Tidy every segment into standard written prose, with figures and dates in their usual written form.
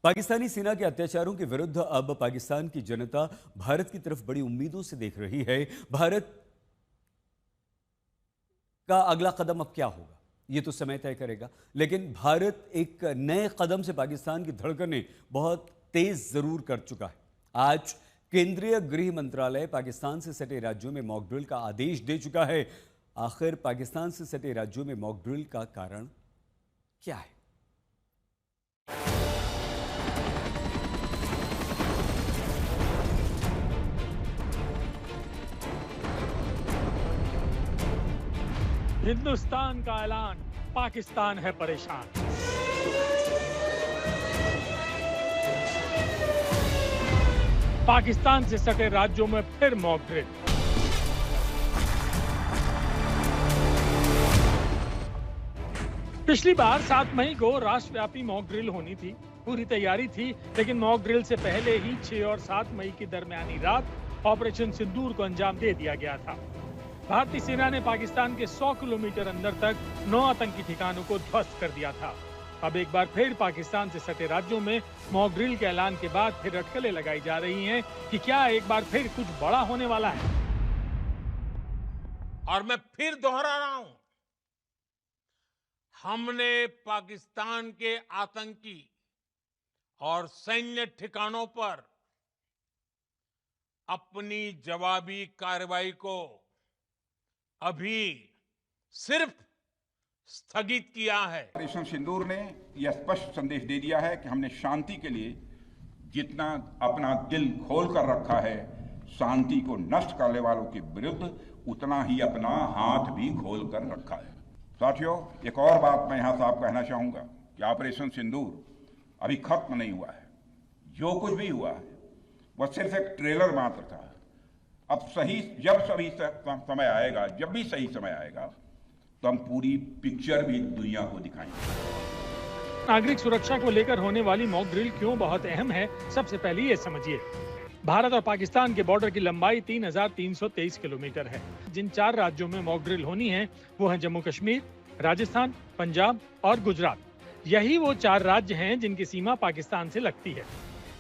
पाकिस्तानी सेना के अत्याचारों के विरुद्ध अब पाकिस्तान की जनता भारत की तरफ बड़ी उम्मीदों से देख रही है। भारत का अगला कदम अब क्या होगा, ये तो समय तय करेगा। लेकिन भारत एक नए कदम से पाकिस्तान की धड़कनें बहुत तेज जरूर कर चुका है। आज केंद्रीय गृह मंत्रालय पाकिस्तान से सटे राज्यों में मॉक ड्रिल का आदेश दे चुका है। आखिर पाकिस्तान से सटे राज्यों में मॉक ड्रिल का कारण क्या है? हिंदुस्तान का ऐलान, पाकिस्तान है परेशान। पाकिस्तान से सटे राज्यों में फिर मॉक ड्रिल। पिछली बार 7 मई को राष्ट्रव्यापी मॉक ड्रिल होनी थी, पूरी तैयारी थी, लेकिन मॉक ड्रिल से पहले ही 6 और 7 मई की दरमियानी रात ऑपरेशन सिंदूर को अंजाम दे दिया गया था। भारतीय सेना ने पाकिस्तान के 100 किलोमीटर अंदर तक 9 आतंकी ठिकानों को ध्वस्त कर दिया था। अब एक बार फिर पाकिस्तान से सटे राज्यों में मॉक ड्रिल के ऐलान के बाद फिर अटकलें लगाई जा रही हैं कि क्या एक बार फिर कुछ बड़ा होने वाला है। और मैं फिर दोहरा रहा हूं, हमने पाकिस्तान के आतंकी और सैन्य ठिकानों पर अपनी जवाबी कार्रवाई को अभी सिर्फ स्थगित किया है। ऑपरेशन सिंदूर ने यह स्पष्ट संदेश दे दिया है कि हमने शांति के लिए जितना अपना दिल खोल कर रखा है, शांति को नष्ट करने वालों के विरुद्ध उतना ही अपना हाथ भी खोल कर रखा है। साथियों, एक और बात मैं यहां साफ कहना चाहूंगा कि ऑपरेशन सिंदूर अभी खत्म नहीं हुआ है। जो कुछ भी हुआ है वह सिर्फ एक ट्रेलर मात्र था। अब जब भी सही समय आएगा तो हम पूरी पिक्चर भी दुनिया को दिखाएंगे। नागरिक सुरक्षा को लेकर होने वाली मॉक ड्रिल क्यों बहुत अहम है, सबसे पहले ये समझिए। भारत और पाकिस्तान के बॉर्डर की लंबाई 3323 किलोमीटर है। जिन 4 राज्यों में मॉक ड्रिल होनी है वो है जम्मू कश्मीर, राजस्थान, पंजाब और गुजरात। यही वो 4 राज्य हैं जिनकी सीमा पाकिस्तान से लगती है।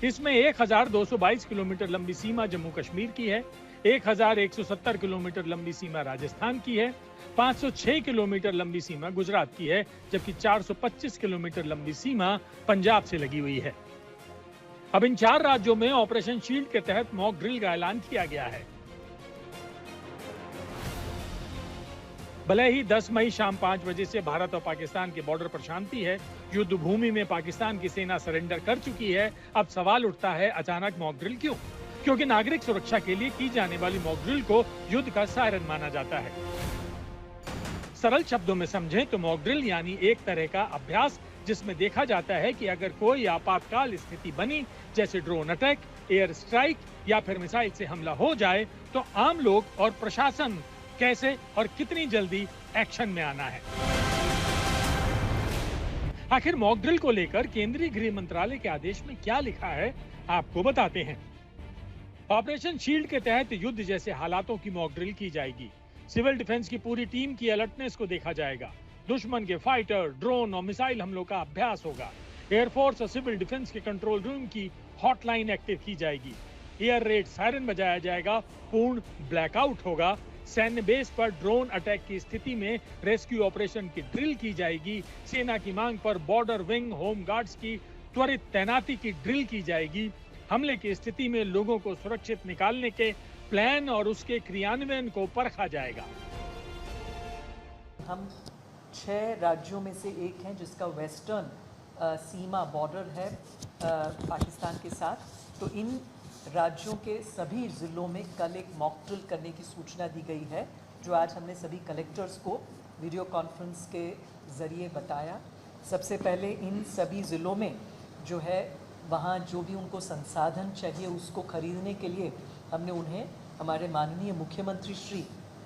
इसमें 1222 किलोमीटर लंबी सीमा जम्मू कश्मीर की है, 1170 किलोमीटर लंबी सीमा राजस्थान की है, 506 किलोमीटर लंबी सीमा गुजरात की है, जबकि 425 किलोमीटर लंबी सीमा पंजाब से लगी हुई है। अब इन 4 राज्यों में ऑपरेशन शील्ड के तहत मॉक ड्रिल का ऐलान किया गया है। भले ही 10 मई शाम 5 बजे से भारत और पाकिस्तान के बॉर्डर पर शांति है, युद्ध भूमि में पाकिस्तान की सेना सरेंडर कर चुकी है, अब सवाल उठता है अचानक मॉक ड्रिल क्यों? क्योंकि नागरिक सुरक्षा के लिए की जाने वाली मॉक ड्रिल को युद्ध का सायरन माना जाता है। सरल शब्दों में समझें तो मॉक ड्रिल यानी एक तरह का अभ्यास जिसमें देखा जाता है कि अगर कोई आपातकाल स्थिति बनी, जैसे ड्रोन अटैक, एयर स्ट्राइक या फिर मिसाइल से हमला हो जाए, तो आम लोग और प्रशासन कैसे और कितनी जल्दी एक्शन में आना है। आखिर मॉक ड्रिल को लेकर केंद्रीय गृह मंत्रालय के आदेश में क्या लिखा है, आपको बताते हैं। ऑपरेशन शील्ड के तहत युद्ध जैसे हालातों की मॉक ड्रिल की जाएगी। सिविल डिफेंस की पूरी टीम की अलर्टनेस को देखा जाएगा। दुश्मन के फाइटर, ड्रोन और मिसाइल हमलों का अभ्यास होगा। एयरफोर्स और सिविल डिफेंस के कंट्रोल रूम की हॉटलाइन एक्टिव की जाएगी। एयर रेड सायरन बजाया जाएगा। पूर्ण ब्लैकआउट होगा। सैन्य बेस पर ड्रोन अटैक की स्थिति में रेस्क्यू ऑपरेशन की ड्रिल की जाएगी। सेना की मांग पर बॉर्डर विंग, होम गार्ड्स की त्वरित तैनाती की ड्रिल की जाएगी। हमले की स्थिति में लोगों को सुरक्षित निकालने के प्लान और उसके क्रियान्वयन को परखा जाएगा। हम 6 राज्यों में से एक हैं जिसका वेस्टर्न सीमा बॉर्डर है पाकिस्तान के साथ। तो इन राज्यों के सभी ज़िलों में कल एक मॉक ड्रिल करने की सूचना दी गई है, जो आज हमने सभी कलेक्टर्स को वीडियो कॉन्फ्रेंस के ज़रिए बताया। सबसे पहले इन सभी ज़िलों में जो है वहाँ जो भी उनको संसाधन चाहिए उसको खरीदने के लिए हमने उन्हें हमारे माननीय मुख्यमंत्री श्री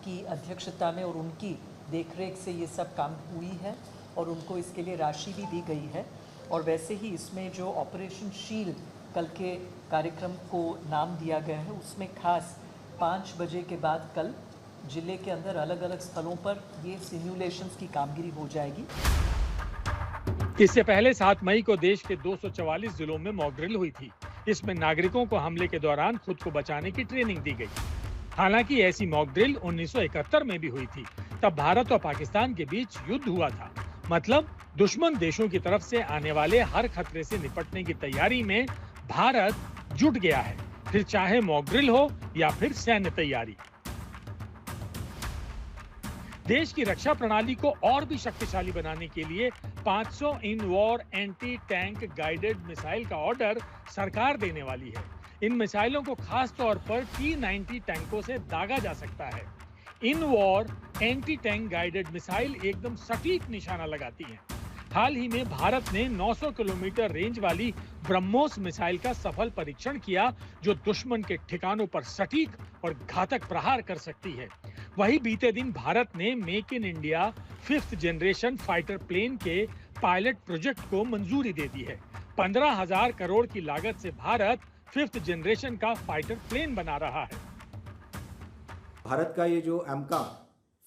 की अध्यक्षता में और उनकी देखरेख से ये सब काम हुई है और उनको इसके लिए राशि भी दी गई है। और वैसे ही इसमें जो ऑपरेशन शील्ड कल के कार्यक्रम को नाम दिया गया है, उसमें खास 5 बजे के बाद कल जिले के अंदर अलग अलग स्थलों पर ये सिम्युलेशंस की कामगिरी हो जाएगी। इससे पहले 7 मई को देश के 244 जिलों में मॉक ड्रिल हुई थी। इसमें नागरिकों को हमले के दौरान खुद को बचाने की ट्रेनिंग दी गई। हालांकि ऐसी मॉक ड्रिल 1971 में भी हुई थी। तब भारत और पाकिस्तान के बीच युद्ध हुआ था। मतलब दुश्मन देशों की तरफ से आने वाले हर खतरे से निपटने की तैयारी में भारत जुट गया है, फिर चाहे मॉक ड्रिल हो या फिर सैन्य तैयारी। देश की रक्षा प्रणाली को और भी शक्तिशाली बनाने के लिए 500 in war anti tank guided missile का ऑर्डर सरकार देने वाली है। इन मिसाइलों को खास तौर पर T-90 टैंकों से दागा जा सकता है। In war anti tank guided missile एकदम सटीक निशाना लगाती हैं। हाल ही में भारत ने 900 किलोमीटर रेंज वाली ब्रह्मोस मिसाइल का सफल परीक्षण किया, जो दुश्मन के ठिकानों पर सटीक और घातक प्रहार कर सकती है। वही बीते दिन भारत ने make in India 5th generation fighter plane के पायलट प्रोजेक्ट को मंजूरी दे दी है। 15,000 करोड़ की लागत से भारत 5th जनरेशन का फाइटर प्लेन बना रहा है। भारत का ये जो एमका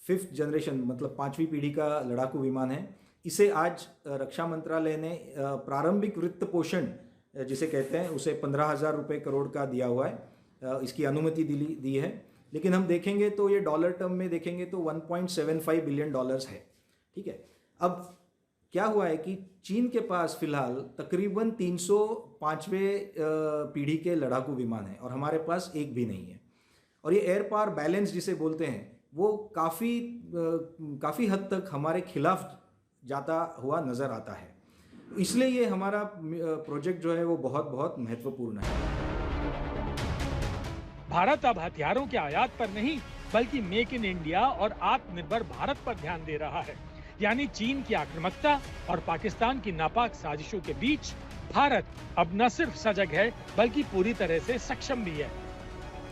5th जनरेशन मतलब 5वीं पीढ़ी का लड़ाकू विमान है, इसे आज रक्षा मंत्रालय ने प्रारंभिक वित्त पोषण जिसे कहते हैं उसे 15,000 रुपये करोड़ का दिया हुआ है। इसकी अनुमति दी है। लेकिन हम देखेंगे तो ये डॉलर टर्म में देखेंगे तो 1.75 बिलियन डॉलर्स है। ठीक है, अब क्या हुआ है कि चीन के पास फिलहाल तकरीबन 305वें पीढ़ी के लड़ाकू विमान हैं और हमारे पास एक भी नहीं है। और ये एयर पावर बैलेंस जिसे बोलते हैं वो काफ़ी हद तक हमारे खिलाफ जाता हुआ नज़र आता है। इसलिए ये हमारा प्रोजेक्ट जो है वो बहुत महत्वपूर्ण है। भारत अब हथियारों के आयात पर नहीं बल्कि मेक इन इंडिया और आत्मनिर्भर भारत पर ध्यान दे रहा है। यानी चीन की आक्रामकता और पाकिस्तान की नापाक साजिशों के बीच भारत अब न सिर्फ सजग है बल्कि पूरी तरह से सक्षम भी है।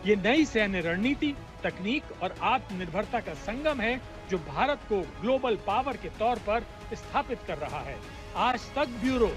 ये नई सैन्य रणनीति, तकनीक और आत्मनिर्भरता का संगम है जो भारत को ग्लोबल पावर के तौर पर स्थापित कर रहा है। आज तक ब्यूरो।